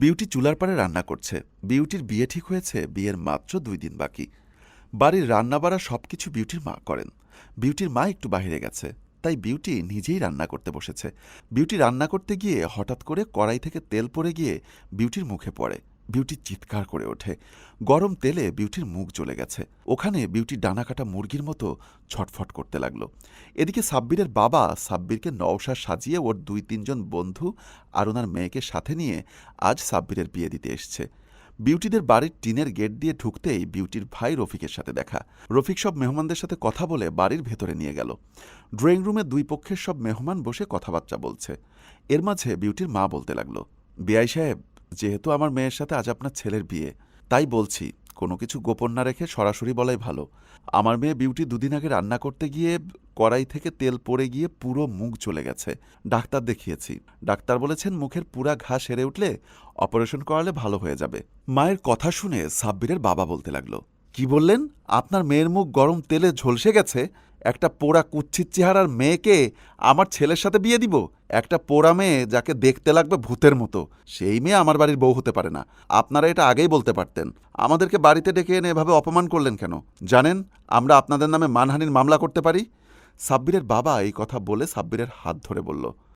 Beauty চুলার পাড়ে রান্না করছে। বিউটির বিয়ে ঠিক হয়েছে, বিয়ের মাত্র 2 দিন বাকি। বাড়ির রান্নাবাড়া সবকিছু বিউটির মা করেন। বিউটির মা একটু বাইরে গেছে, তাই বিউটি নিজেই রান্না করতে বসেছে। বিউটি রান্না করতে গিয়ে হঠাৎ করে কড়াই থেকে তেল পড়ে গিয়ে বিউটির মুখে পড়ে। বিউটি চিৎকার করে ওঠে। গরম তেলে বিউটির মুখ জ্বলে গেছে। ওখানে বিউটি ডানা কাটা মুরগির মতো ছটফট করতে লাগলো। এদিকে সাব্বিরের বাবা সাব্বিরকে নওশা সাজিয়ে ওর 2-3 জন বন্ধু আর ওনার মেয়েকে সাথে নিয়ে আজ সাব্বিরের বিয়ে দিতে এসছে। বিউটিদের বাড়ির টিনের গেট দিয়ে ঢুকতেই বিউটির ভাই রফিকের সাথে দেখা। রফিক সব মেহমানদের সাথে কথা বলে বাড়ির ভেতরে নিয়ে গেল। ড্রয়িং রুমে 2 পক্ষের সব মেহমান বসে কথাবার্তা বলছে। এর মাঝে বিউটির মা বলতে লাগলো, বিআই সাহেব, যেহেতু আমার মেয়ের সাথে আজ আপনার ছেলের বিয়ে, তাই বলছি কোনো কিছু গোপন না রেখে সরাসরি বলাই ভালো। আমার মেয়ে বিউটি 2 দিন আগে রান্না করতে গিয়ে কড়াই থেকে তেল পড়ে গিয়ে পুরো মুখ চলে গেছে। ডাক্তার দেখিয়েছি, ডাক্তার বলেছেন মুখের পুরা ঘা সেরে উঠলে অপারেশন করালে ভালো হয়ে যাবে। মায়ের কথা শুনে সাব্বিরের বাবা বলতে লাগলো, কি বললেন? আপনার মেয়ের মুখ গরম তেলে ঝলসে গেছে? একটা পোড়া কুচ্ছিত চেহারার মেয়েকে আমার ছেলের সাথে বিয়ে দিব? একটা পোড়া মেয়ে যাকে দেখতে লাগবে ভূতের মতো, সেই মেয়ে আমার বাড়ির বউ হতে পারে না। আপনারা এটা আগেই বলতে পারতেন। আমাদেরকে বাড়িতে ডেকে এনে এভাবে অপমান করলেন কেন? জানেন আমরা আপনাদের নামে মানহানির মামলা করতে পারি। সাব্বিরের বাবা এই কথা বলে সাব্বিরের হাত ধরে বলল,